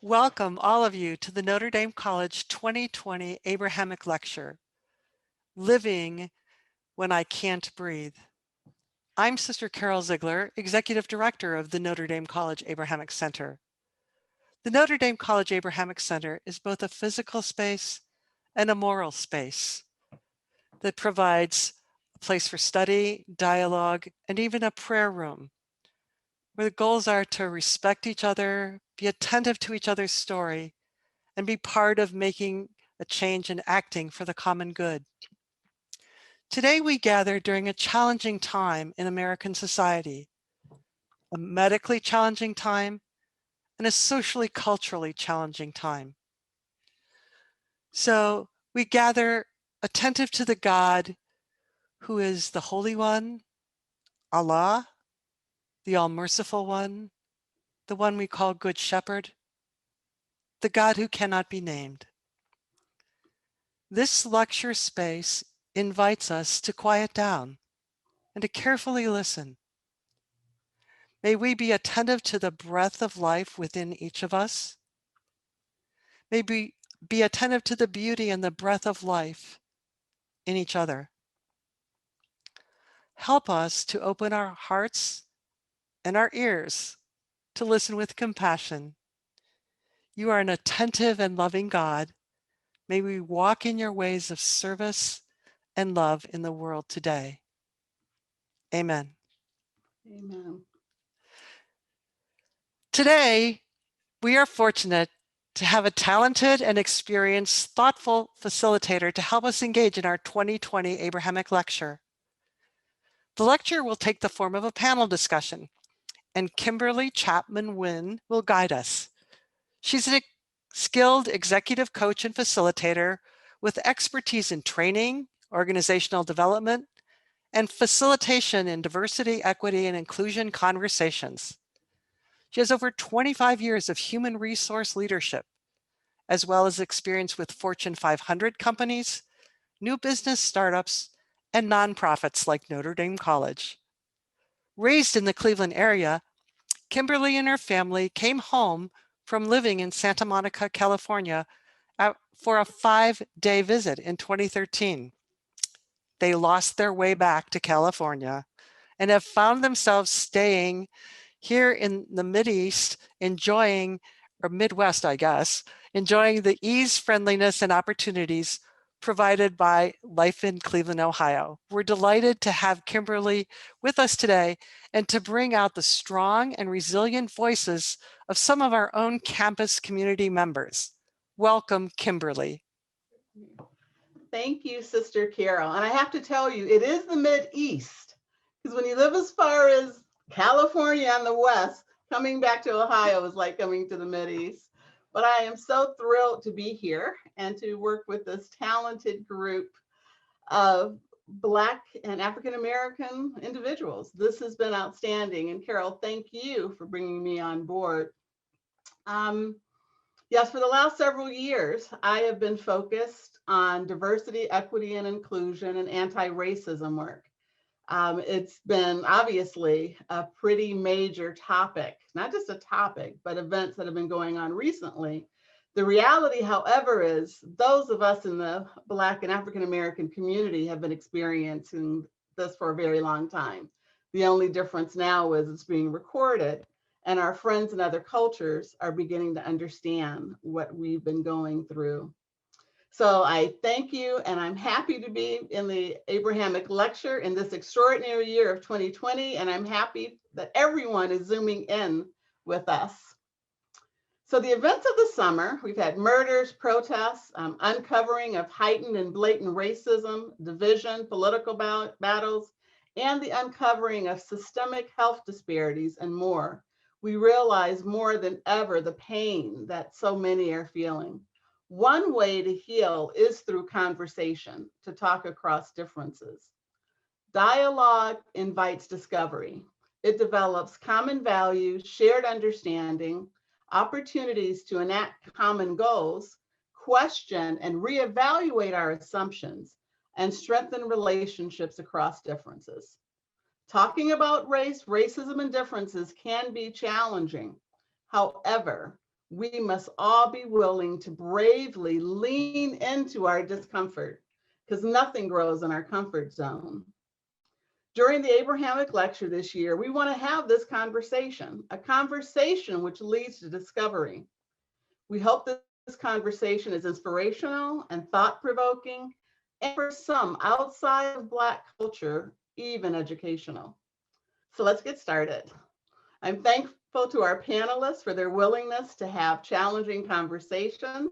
Welcome all of you to the Notre Dame College 2020 Abrahamic Lecture, Living When I Can't Breathe. I'm Sister Carol Ziegler, Executive Director of the Notre Dame College Abrahamic Center. The Notre Dame College Abrahamic Center is both a physical space and a moral space that provides a place for study, dialogue, and even a prayer room, where the goals are to respect each other, be attentive to each other's story, and be part of making a change and acting for the common good. Today we gather during a challenging time in American society, a medically challenging time and a socially culturally challenging time. So we gather attentive to the God who is the Holy One, Allah, the All-Merciful One, the one we call Good Shepherd, the God who cannot be named. This lecture space invites us to quiet down and to carefully listen. May we be attentive to the breath of life within each of us. May we be attentive to the beauty and the breath of life in each other. Help us to open our hearts and our ears to listen with compassion. You are an attentive and loving God. May we walk in your ways of service and love in the world today. Amen. Amen. Today, we are fortunate to have a talented and experienced, thoughtful facilitator to help us engage in our 2020 Abrahamic Lecture. The lecture will take the form of a panel discussion, and Kimberly Chapman Nguyen will guide us. She's a skilled executive coach and facilitator with expertise in training, organizational development, and facilitation in diversity, equity, and inclusion conversations. She has over 25 years of human resource leadership, as well as experience with Fortune 500 companies, new business startups, and nonprofits like Notre Dame College. Raised in the Cleveland area, Kimberly and her family came home from living in Santa Monica, California for a 5-day visit in 2013. They lost their way back to California and have found themselves staying here in the Mideast, or Midwest, I guess, enjoying the ease, friendliness, and opportunities provided by life in Cleveland, Ohio. We're delighted to have Kimberly with us today and to bring out the strong and resilient voices of some of our own campus community members. Welcome, Kimberly. Thank you, Sister Carol. And I have to tell you, it is the Mideast, because when you live as far as California on the west, coming back to Ohio is like coming to the Mideast. But I am so thrilled to be here and to work with this talented group of Black and African American individuals. This has been outstanding. And Carol, thank you for bringing me on board. Yes, for the last several years, I have been focused on diversity, equity, and inclusion and anti-racism work. It's been obviously a pretty major topic, not just a topic, but events that have been going on recently. The reality, however, is those of us in the Black and African American community have been experiencing this for a very long time. The only difference now is it's being recorded, and our friends in other cultures are beginning to understand what we've been going through. So I thank you, and I'm happy to be in the Abrahamic Lecture in this extraordinary year of 2020, and I'm happy that everyone is zooming in with us. So the events of the summer, we've had murders, protests, uncovering of heightened and blatant racism, division, political battles, and the uncovering of systemic health disparities and more. We realize more than ever the pain that so many are feeling. One way to heal is through conversation, to talk across differences. Dialogue invites discovery. It develops common values, shared understanding, opportunities to enact common goals, question and reevaluate our assumptions, and strengthen relationships across differences. Talking about race, racism, and differences can be challenging. However, We must all be willing to bravely lean into our discomfort because nothing grows in our comfort zone. During the Abrahamic lecture this year, we want to have this conversation, a conversation which leads to discovery. We hope that this conversation is inspirational and thought-provoking, and for some outside of Black culture, even educational. So let's get started. I'm thankful to our panelists for their willingness to have challenging conversations.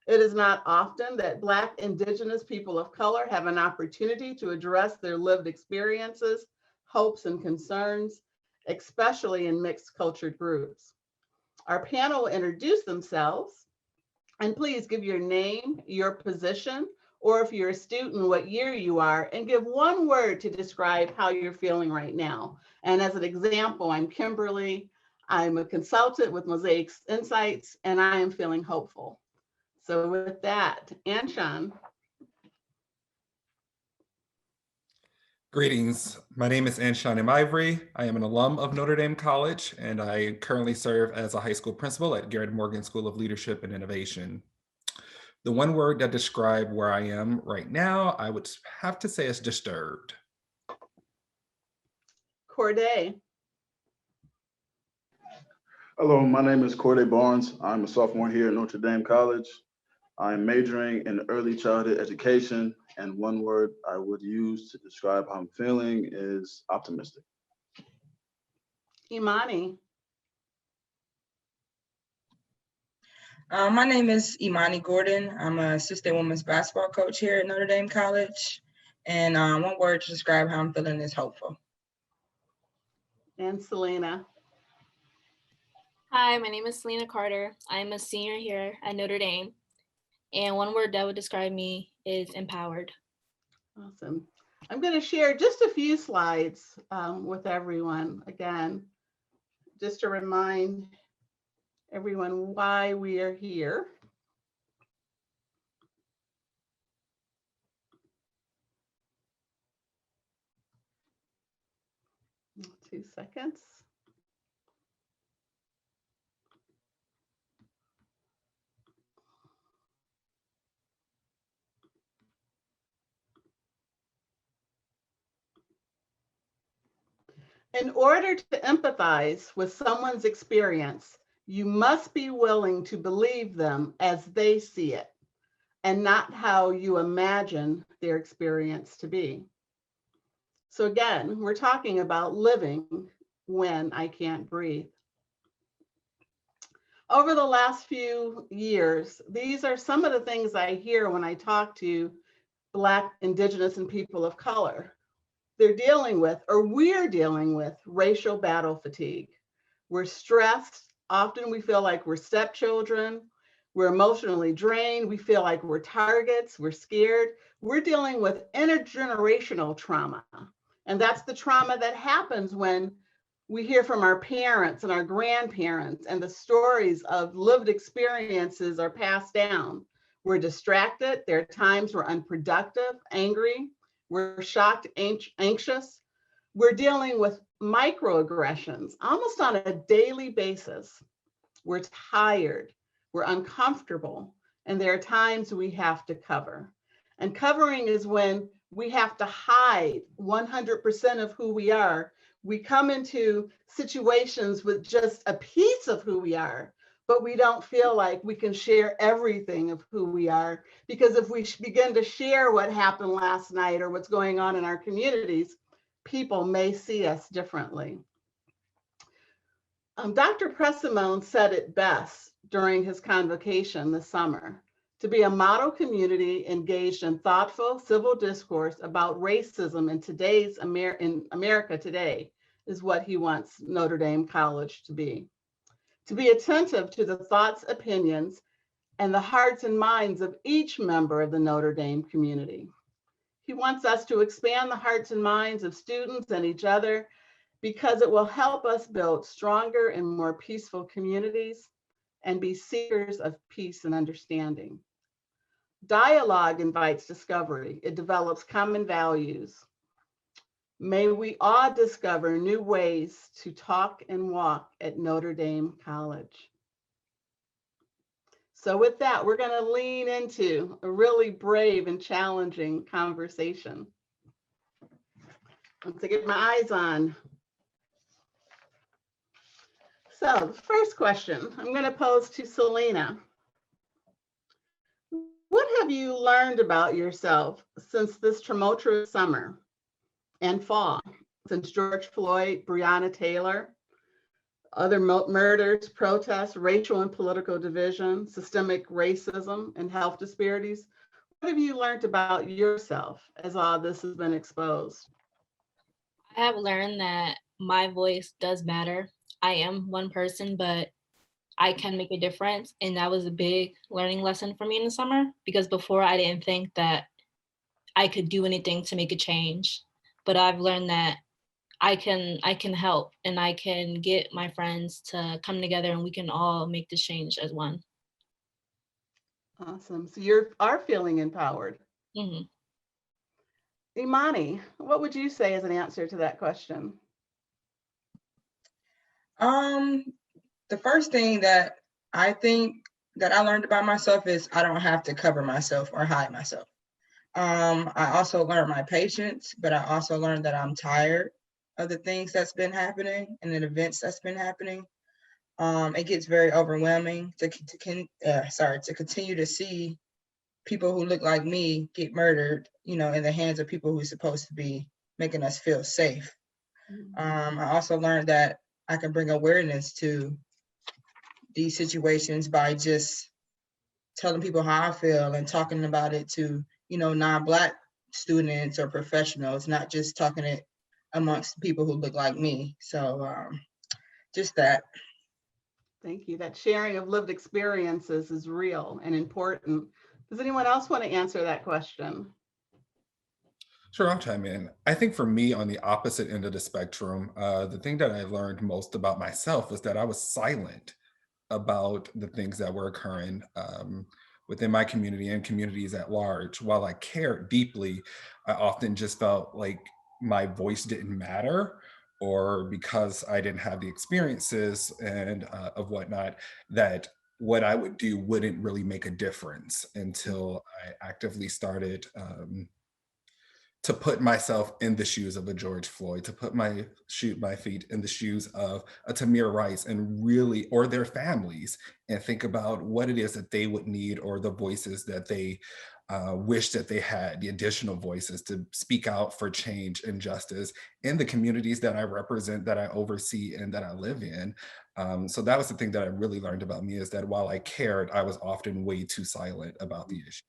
It is not often that Black, Indigenous people of color have an opportunity to address their lived experiences, hopes, and concerns, especially in mixed cultured groups. Our panel will introduce themselves, and please give your name, your position, or if you're a student, what year you are, and give one word to describe how you're feeling right now. And as an example, I'm Kimberly. I'm a consultant with Mosaic Insights, and I am feeling hopeful. So with that, Anshan. Greetings. My name is Anshan Ivory. I am an alum of Notre Dame College, and I currently serve as a high school principal at Garrett Morgan School of Leadership and Innovation. The one word that describes where I am right now, I would have to say is disturbed. Corday. Hello, my name is Corday Barnes. I'm a sophomore here at Notre Dame College. I'm majoring in early childhood education, and one word I would use to describe how I'm feeling is optimistic. Imani. My name is Imani Gordon. I'm an assistant women's basketball coach here at Notre Dame College. And one word to describe how I'm feeling is hopeful. And Selena. Hi, my name is Selena Carter. I'm a senior here at Notre Dame. And one word that would describe me is empowered. Awesome. I'm going to share just a few slides with everyone. Again, just to remind everyone why we are here. 2 seconds. In order to empathize with someone's experience, you must be willing to believe them as they see it and not how you imagine their experience to be. So again, we're talking about living when I can't breathe. Over the last few years, these are some of the things I hear when I talk to Black, Indigenous, and people of color. They're dealing with, or we're dealing with, racial battle fatigue. We're stressed. Often we feel like we're stepchildren. We're emotionally drained. We feel like we're targets. We're scared. We're dealing with intergenerational trauma. And that's the trauma that happens when we hear from our parents and our grandparents, and the stories of lived experiences are passed down. We're distracted. There are times we're unproductive, angry. We're shocked, anxious. We're dealing with microaggressions almost on a daily basis. We're tired, we're uncomfortable, and there are times we have to cover. And covering is when we have to hide 100% of who we are. We come into situations with just a piece of who we are, but we don't feel like we can share everything of who we are, because if we begin to share what happened last night or what's going on in our communities, people may see us differently. Dr. Pressimone said it best during his convocation this summer: to be a model community engaged in thoughtful civil discourse about racism in America today is what he wants Notre Dame College to be. To be attentive to the thoughts, opinions, and the hearts and minds of each member of the Notre Dame community. He wants us to expand the hearts and minds of students and each other, because it will help us build stronger and more peaceful communities and be seekers of peace and understanding. Dialogue invites discovery. It develops common values. May we all discover new ways to talk and walk at Notre Dame College. So with that, we're going to lean into a really brave and challenging conversation. Once I get my eyes on. So the first question I'm going to pose to Selena. What have you learned about yourself since this tumultuous summer and fall, since George Floyd, Breonna Taylor, other murders, protests, racial and political division, systemic racism, and health disparities? What have you learned about yourself as all this has been exposed? I have learned that my voice does matter. I am one person, but I can make a difference. And that was a big learning lesson for me in the summer, because before I didn't think that I could do anything to make a change. But I've learned that I can help, and I can get my friends to come together and we can all make this change as one. Awesome. So you are feeling empowered. Mhm. Imani, what would you say as an answer to that question? The first thing that I think that I learned about myself is I don't have to cover myself or hide myself. I also learned my patience, but I also learned that I'm tired of the things that's been happening and the events that's been happening. It gets very overwhelming to continue to see people who look like me get murdered, in the hands of people who are supposed to be making us feel safe. I also learned that I can bring awareness to these situations by just telling people how I feel and talking about it to, non-Black students or professionals, not just talking it amongst people who look like me. So just that. Thank you. That sharing of lived experiences is real and important. Does anyone else want to answer that question? Sure, I'll chime in. I think for me, on the opposite end of the spectrum, the thing that I learned most about myself was that I was silent about the things that were occurring within my community and communities at large. While I cared deeply, I often just felt like my voice didn't matter, or because I didn't have the experiences and of whatnot, that what I would do wouldn't really make a difference until I actively started to put myself in the shoes of a George Floyd, to put my feet in the shoes of a Tamir Rice, and really, or their families, and think about what it is that they would need, or the voices that they wish that they had, the additional voices to speak out for change and justice in the communities that I represent, that I oversee, and that I live in. So that was the thing that I really learned about me, is that while I cared, I was often way too silent about the issue.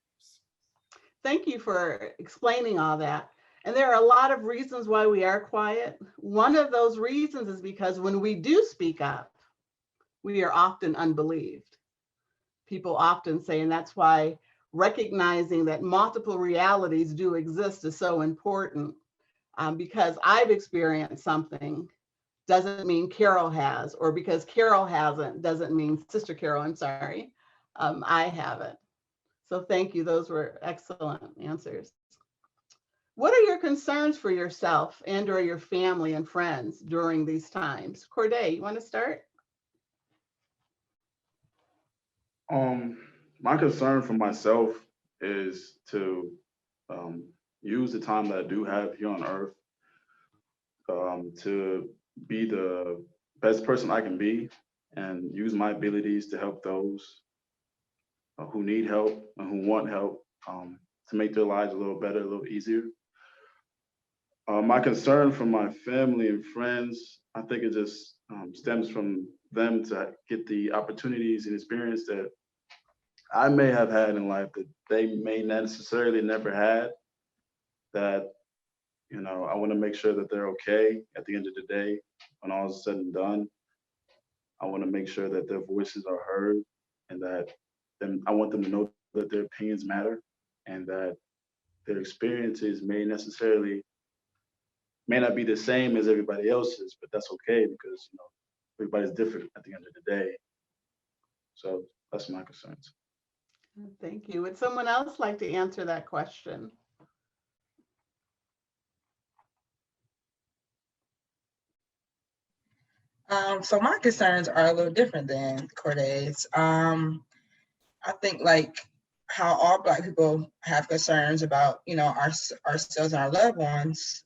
Thank you for explaining all that. And there are a lot of reasons why we are quiet. One of those reasons is because when we do speak up, we are often unbelieved. People often say, and that's why recognizing that multiple realities do exist is so important. Because I've experienced something doesn't mean Carol has, or because Carol hasn't doesn't mean Sister Carol, I haven't. So thank you. Those were excellent answers. What are your concerns for yourself and or your family and friends during these times? Corday, you want to start? My concern for myself is to use the time that I do have here on earth to be the best person I can be, and use my abilities to help those who need help and who want help, to make their lives a little better, a little easier. My concern for my family and friends, I think it just stems from them to get the opportunities and experience that I may have had in life that they may necessarily never had. That, I want to make sure that they're okay at the end of the day when all is said and done. I want to make sure that their voices are heard, and that I want them to know that their opinions matter, and that their experiences may not be the same as everybody else's, but that's okay, because everybody's different at the end of the day. So that's my concerns. Thank you. Would someone else like to answer that question? So my concerns are a little different than Corday's. I think like how all Black people have concerns about, ourselves and our loved ones.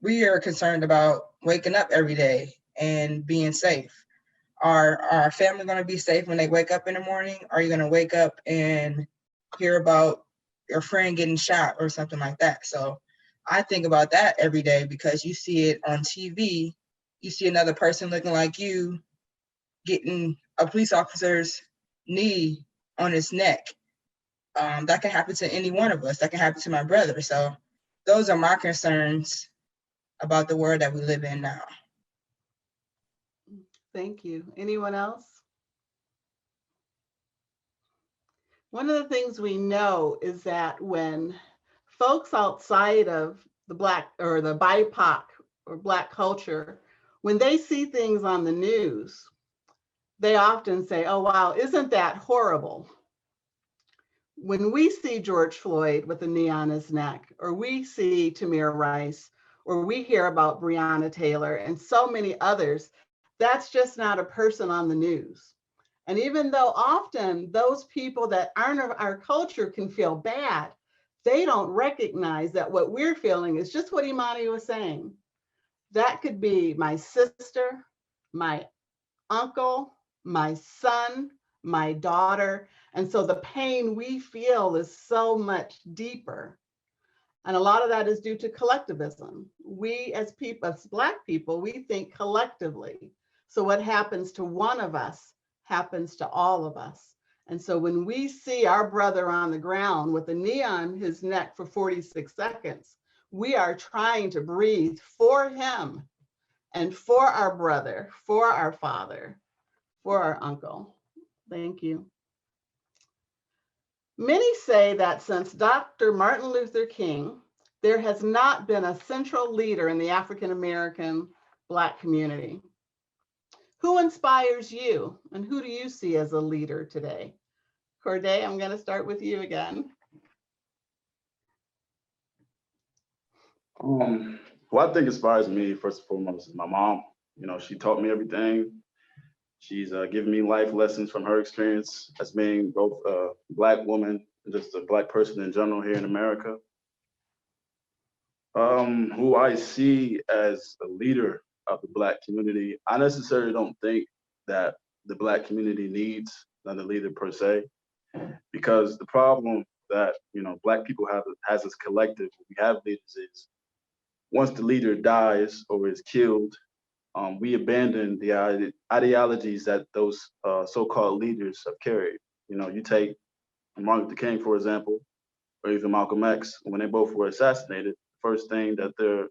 We are concerned about waking up every day and being safe. Are our family going to be safe when they wake up in the morning? Are you going to wake up and hear about your friend getting shot or something like that? So I think about that every day because you see it on TV. You see another person looking like you getting a police officer's knee on his neck. That can happen to any one of us. That can happen to my brother. So those are my concerns about the world that we live in now. Thank you. Anyone else? One of the things we know is that when folks outside of the Black or the BIPOC or Black culture, when they see things on the news, they often say, oh, wow, isn't that horrible? When we see George Floyd with a knee on his neck, or we see Tamir Rice, or we hear about Breonna Taylor and so many others, that's just not a person on the news. And even though often those people that aren't of our culture can feel bad, they don't recognize that what we're feeling is just what Imani was saying. That could be my sister, my uncle, my son, my daughter. And so the pain we feel is so much deeper. And a lot of that is due to collectivism. We as people, as Black people, we think collectively. So what happens to one of us happens to all of us. And so when we see our brother on the ground with a knee on his neck for 46 seconds, we are trying to breathe for him and for our brother, for our father, for our uncle. Thank you. Many say that since Dr. Martin Luther King, there has not been a central leader in the African-American Black community. Who inspires you and who do you see as a leader today? Corday, I'm going to start with you again. Who I think inspires me, first and foremost, is my mom. She taught me everything. She's given me life lessons from her experience as being both a Black woman and just a Black person in general here in America. Who I see as a leader of the Black community, I necessarily don't think that the Black community needs another leader per se, because the problem that Black people have as this collective, we have leaders is once the leader dies or is killed, we abandon the ideologies that those so-called leaders have carried. You take Martin Luther King, for example, or even Malcolm X, when they both were assassinated, the first thing that their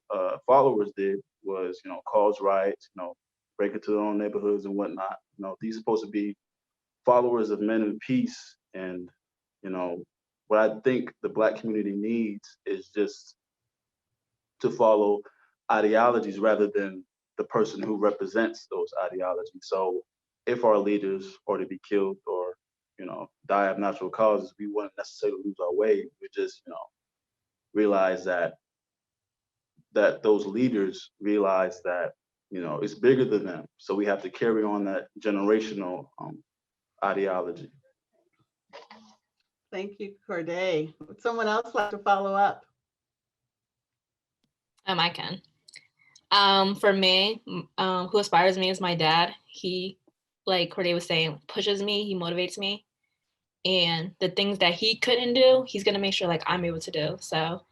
followers did was, cause riots, break into their own neighborhoods and whatnot. These are supposed to be followers of men of peace. And, what I think the Black community needs is just to follow ideologies rather than the person who represents those ideologies. So if our leaders are to be killed or, die of natural causes, we wouldn't necessarily lose our way. We just, realize that those leaders realize that, it's bigger than them. So we have to carry on that generational ideology. Thank you, Corday. Would someone else like to follow up? I can. For me, who inspires me is my dad. He, like Corday was saying, pushes me, he motivates me. And the things that he couldn't do, he's gonna make sure like I'm able to do. So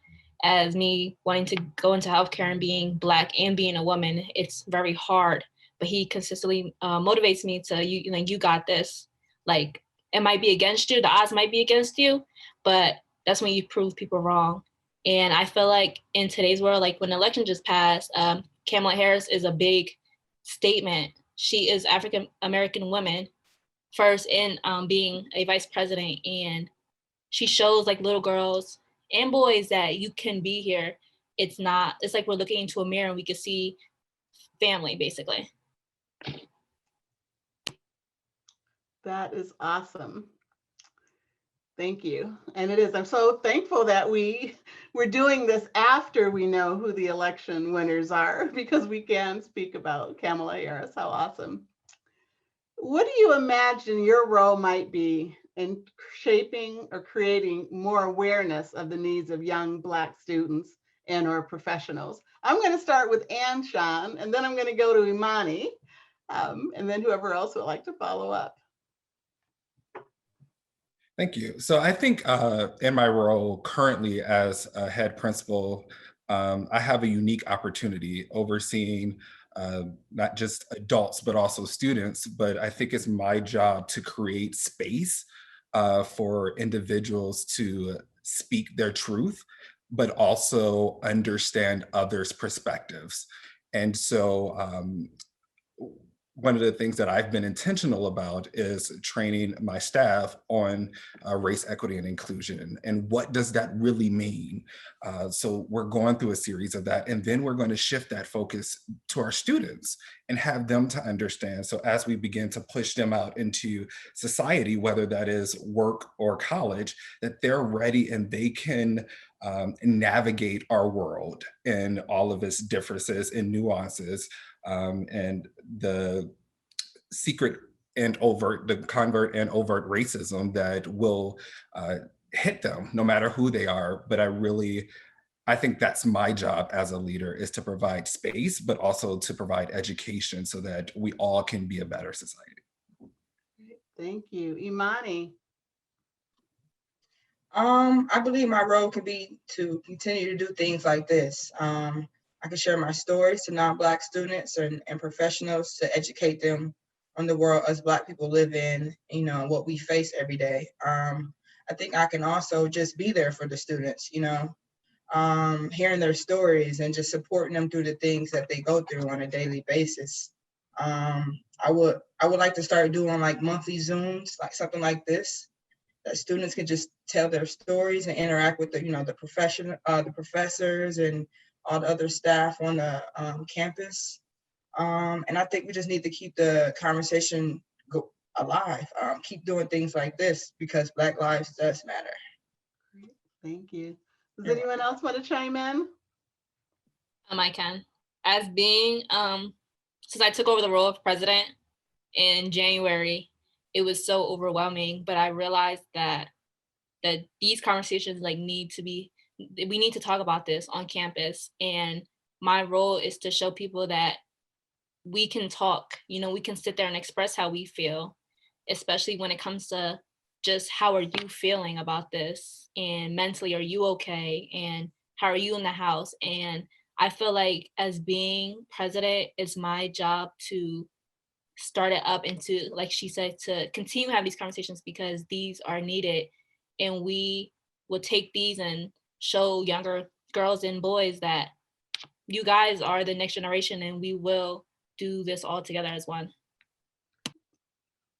as me wanting to go into healthcare and being Black and being a woman, it's very hard, but he consistently motivates me to, you got this. Like, it might be against you, the odds might be against you, but that's when you prove people wrong. And I feel like in today's world, like when the election just passed, Kamala Harris is a big statement. She is African-American woman first in being a vice president, and she shows like little girls and boys that you can be here. It's like we're looking into a mirror and we can see family, basically. That is awesome. Thank you. And it is, I'm so thankful that we're doing this after we know who the election winners are, because we can speak about Kamala Harris. How awesome. What do you imagine your role might be in shaping or creating more awareness of the needs of young Black students and or professionals? I'm going to start with Anshan, and then I'm going to go to Imani, and then whoever else would like to follow up. Thank you. So I think in my role currently as a head principal, I have a unique opportunity overseeing not just adults, but also students. But I think it's my job to create space for individuals to speak their truth, but also understand others' perspectives. And so one of the things that I've been intentional about is training my staff on race, equity, and inclusion. And what does that really mean? So we're going through a series of that. And then we're going to shift that focus to our students and have them to understand. So as we begin to push them out into society, whether that is work or college, that they're ready and they can navigate our world and all of its differences and nuances, and the secret and overt, the covert and overt racism that will hit them no matter who they are. But I think that's my job as a leader, is to provide space, but also to provide education so that we all can be a better society. Thank you. Imani. I believe my role could be to continue to do things like this. I can share my stories to non-Black students and professionals to educate them on the world as Black people live in, what we face every day. I think I can also just be there for the students, hearing their stories and just supporting them through the things that they go through on a daily basis. I would like to start doing like monthly Zooms, like something like this, that students can just tell their stories and interact with the professors and all the other staff on the campus. And I think we just need to keep the conversation alive. Keep doing things like this because Black lives does matter. Great. Thank you. Does anyone else want to chime in? I can. As being, since I took over the role of president in January, it was so overwhelming, but I realized that these conversations we need to talk about this on campus. And my role is to show people that we can talk, we can sit there and express how we feel, especially when it comes to just how are you feeling about this, and mentally, are you okay? And how are you in the house? And I feel like as being president, it's my job to start it up and to, like she said, to continue to have these conversations because these are needed. And we will take these and show younger girls and boys that you guys are the next generation and we will do this all together as one.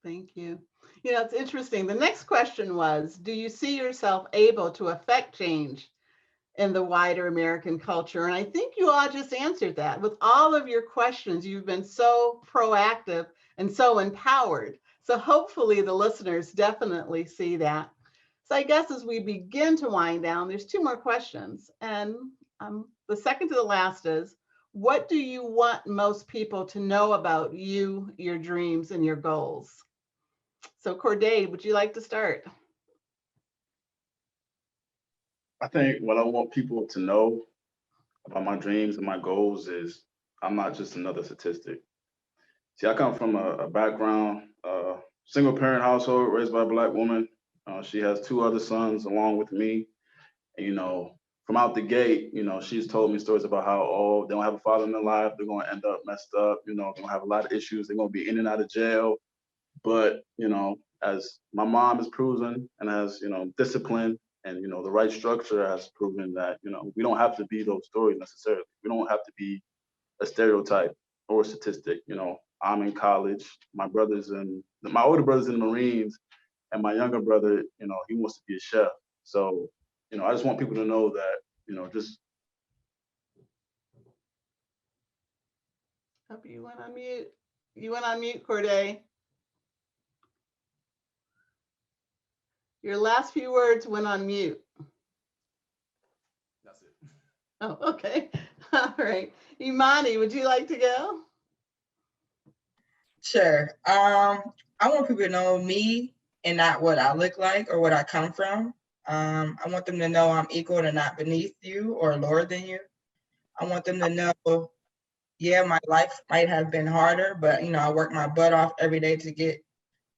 Thank you. It's interesting. The next question was, do you see yourself able to affect change in the wider American culture? And I think you all just answered that. With all of your questions, you've been so proactive and so empowered. So hopefully the listeners definitely see that. So I guess as we begin to wind down, there's two more questions. And the second to the last is, what do you want most people to know about you, your dreams, and your goals? So Corday, would you like to start? I think what I want people to know about my dreams and my goals is I'm not just another statistic. See, I come from a background, single parent household raised by a Black woman. She has two other sons along with me. And, from out the gate, she's told me stories about how, they don't have a father in their life. They're going to end up messed up. They're going to have a lot of issues. They're going to be in and out of jail. But, as my mom has proven and has, discipline and, the right structure has proven that, we don't have to be those stories necessarily. We don't have to be a stereotype or a statistic. I'm in college. My older brother's in the Marines, and my younger brother, he wants to be a chef. So, I just want people to know that, just. Hope you went on mute. You went on mute, Corday. Your last few words went on mute. That's it. Oh, okay. All right. Imani, would you like to go? Sure. I want people to know me and not what I look like or what I come from. I want them to know I'm equal and not beneath you or lower than you. I want them to know, yeah, my life might have been harder, but I work my butt off every day to get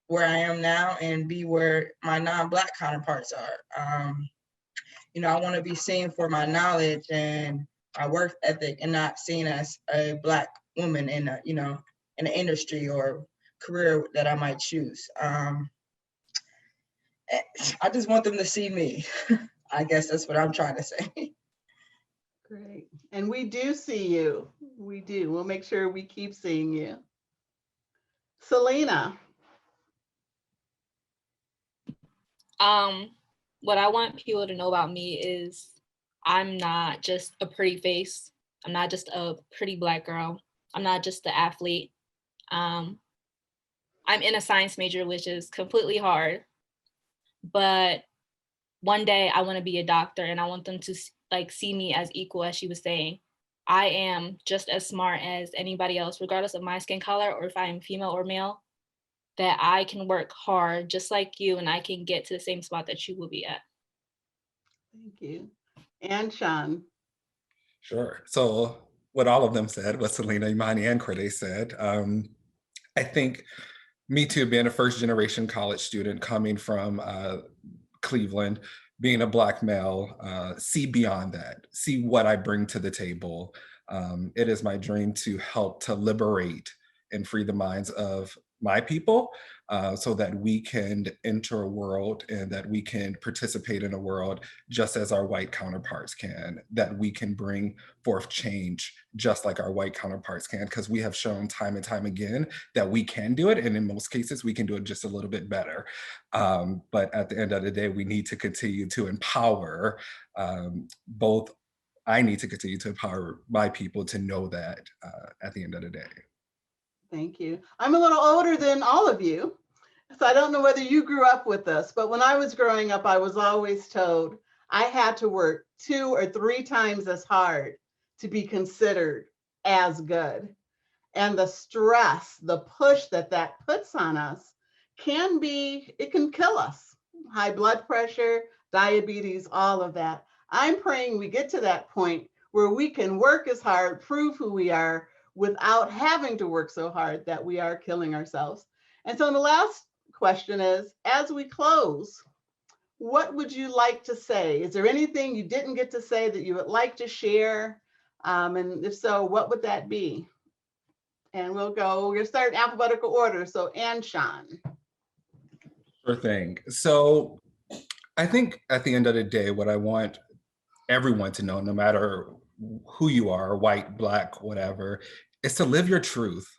where I am now and be where my non-Black counterparts are. I want to be seen for my knowledge and my work ethic and not seen as a Black woman in in an industry or career that I might choose. I just want them to see me. I guess that's what I'm trying to say. Great. And we do see you. We do. We'll make sure we keep seeing you. Selena. What I want people to know about me is I'm not just a pretty face. I'm not just a pretty Black girl. I'm not just the athlete. I'm in a science major, which is completely hard. But one day I want to be a doctor, and I want them to see me as equal, as she was saying. I am just as smart as anybody else, regardless of my skin color or if I am female or male, that I can work hard just like you and I can get to the same spot that you will be at. Thank you. And Sean. Sure. So what all of them said, what Selena, Imani, and Corday said, I think me too, being a first generation college student coming from Cleveland, being a Black male, see beyond that, see what I bring to the table. It is my dream to help to liberate and free the minds of my people so that we can enter a world and that we can participate in a world just as our white counterparts can, that we can bring forth change just like our white counterparts can, because we have shown time and time again that we can do it. And in most cases, we can do it just a little bit better. But at the end of the day, we need to continue to empower both. I need to continue to empower my people to know that at the end of the day. Thank you. I'm a little older than all of you, so I don't know whether you grew up with this, but when I was growing up, I was always told I had to work 2 or 3 times as hard to be considered as good. And the stress, the push that puts on us it can kill us. High blood pressure, diabetes, all of that. I'm praying we get to that point where we can work as hard, prove who we are, without having to work so hard that we are killing ourselves. And so the last question is, as we close, what would you like to say? Is there anything you didn't get to say that you would like to share? And if so, what would that be? And we're going to start in alphabetical order. So, Ann, Sean. Sure thing. So I think at the end of the day, what I want everyone to know, no matter who you are, white, Black, whatever, is to live your truth.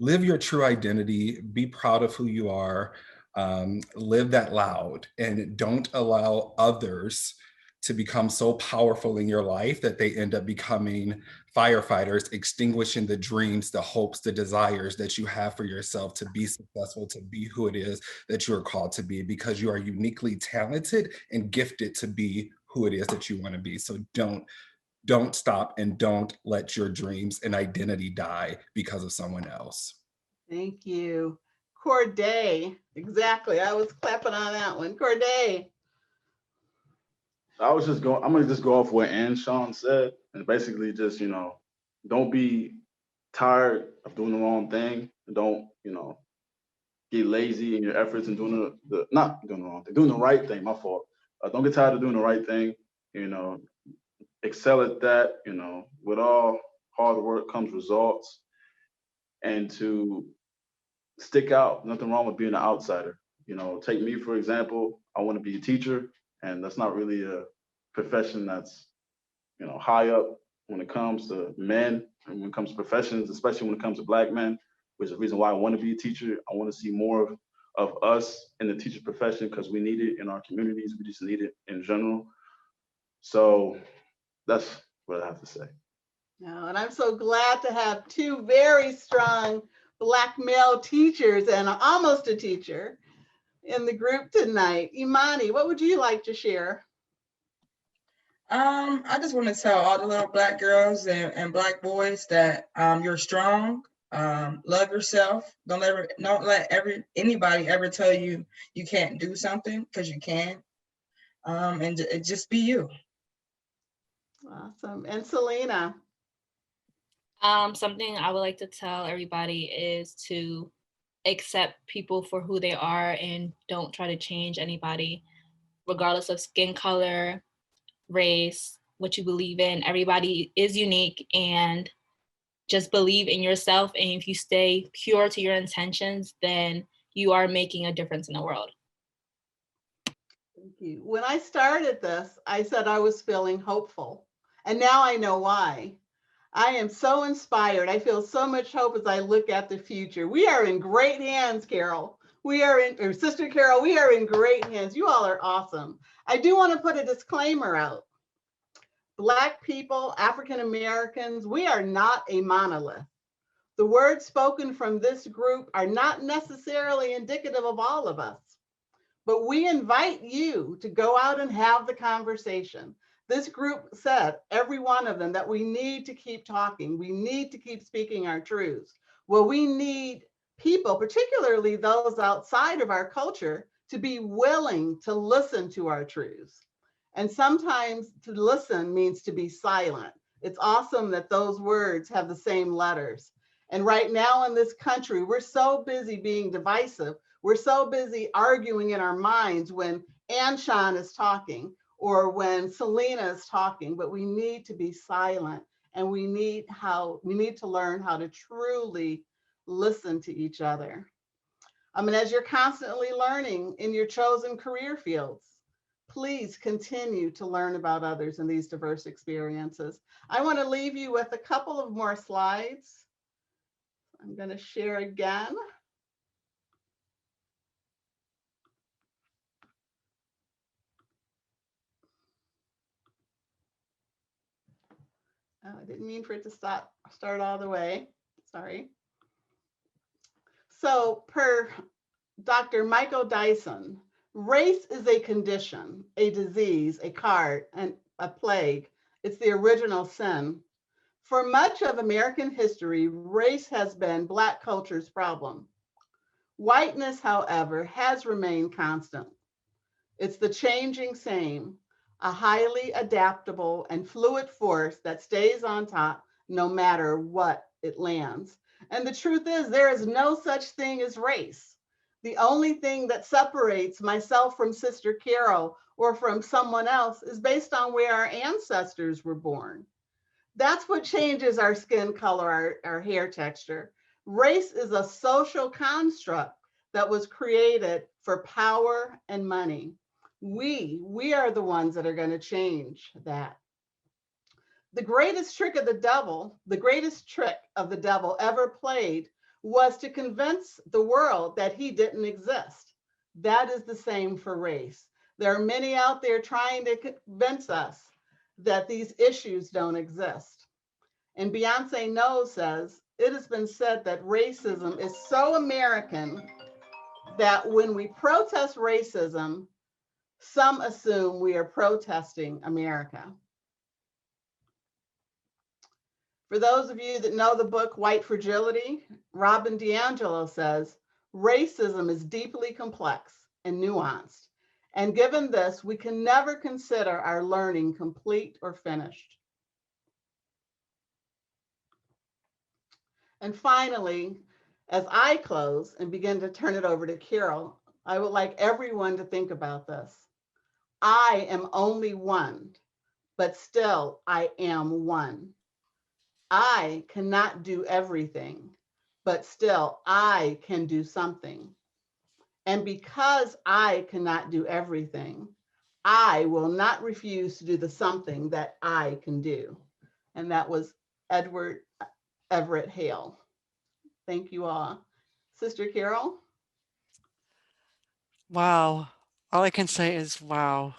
Live your true identity, be proud of who you are, live that loud, and don't allow others to become so powerful in your life that they end up becoming firefighters, extinguishing the dreams, the hopes, the desires that you have for yourself to be successful, to be who it is that you are called to be, because you are uniquely talented and gifted to be who it is that you want to be. So don't stop and don't let your dreams and identity die because of someone else. Thank you. Corday, exactly. I was clapping on that one. Corday. I'm gonna just go off what Ann Sean said, and basically just, don't be tired of doing the wrong thing. And don't, get lazy in your efforts and not doing the wrong thing, doing the right thing, my fault. Don't get tired of doing the right thing, excel at that, with all hard work comes results. And to stick out, nothing wrong with being an outsider. Take me, for example, I want to be a teacher, and that's not really a profession that's, high up when it comes to men and when it comes to professions, especially when it comes to Black men, which is the reason why I want to be a teacher. I want to see more of us in the teacher profession because we need it in our communities. We just need it in general. So that's what I have to say. No, and I'm so glad to have 2 very strong Black male teachers and almost a teacher in the group tonight. Imani, what would you like to share? I just want to tell all the little Black girls and Black boys that you're strong, Love yourself. Don't let anybody ever tell you you can't do something, because you can. And just be you. Awesome. And Selena. Something I would like to tell everybody is to accept people for who they are and don't try to change anybody, regardless of skin color, race, what you believe in. Everybody is unique, and just believe in yourself. And if you stay pure to your intentions, then you are making a difference in the world. Thank you. When I started this, I said I was feeling hopeful, and now I know why. I am so inspired. I feel so much hope as I look at the future. We are in great hands, Carol. Or Sister Carol, we are in great hands. You all are awesome. I do want to put a disclaimer out. Black people, African Americans, we are not a monolith. The words spoken from this group are not necessarily indicative of all of us, but we invite you to go out and have the conversation. This group said, every one of them, that we need to keep talking. We need to keep speaking our truths. Well, we need people, particularly those outside of our culture, to be willing to listen to our truths. And sometimes to listen means to be silent. It's awesome that those words have the same letters. And right now in this country, we're so busy being divisive. We're so busy arguing in our minds when Anshan is talking or when Selena is talking, but we need to be silent, and we need to learn how to truly listen to each other. And as you're constantly learning in your chosen career fields, please continue to learn about others in these diverse experiences. I want to leave you with a couple of more slides. I'm going to share again. Oh, I didn't mean for it to start all the way. Sorry. So per Dr. Michael Dyson, race is a condition, a disease, a card, and a plague. It's the original sin. For much of American history, race has been Black culture's problem. Whiteness, however, has remained constant. It's the changing same, a highly adaptable and fluid force that stays on top no matter what it lands. And the truth is, there is no such thing as race. The only thing that separates myself from Sister Carol or from someone else is based on where our ancestors were born. That's what changes our skin color, our hair texture. Race is a social construct that was created for power and money. We are the ones that are going to change that. The greatest trick of the devil ever played was to convince the world that he didn't exist. That is the same for race. There are many out there trying to convince us that these issues don't exist. And Beyonce Knowles says, it has been said that racism is so American that when we protest racism, some assume we are protesting America. For those of you that know the book White Fragility, Robin DiAngelo says, racism is deeply complex and nuanced. And given this, we can never consider our learning complete or finished. And finally, as I close and begin to turn it over to Carol, I would like everyone to think about this. I am only one, but still I am one. I cannot do everything, but still I can do something. And because I cannot do everything, I will not refuse to do the something that I can do. And that was Edward Everett Hale. Thank you all. Sister Carol? Wow. All I can say is wow.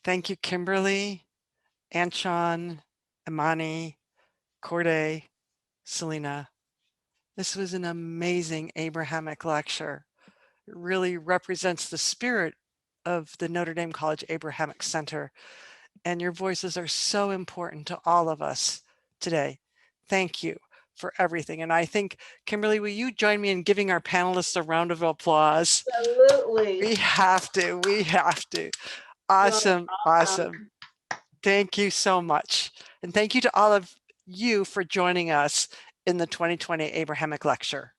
Thank you, Kimberly, Anshan, Imani, Corday, Selena. This was an amazing Abrahamic lecture. It really represents the spirit of the Notre Dame College Abrahamic Center. And your voices are so important to all of us today. Thank you for everything. And I think, Kimberly, will you join me in giving our panelists a round of applause? Absolutely. We have to. Awesome. Awesome. Thank you so much. And thank you to all of you for joining us in the 2020 Abrahamic Lecture.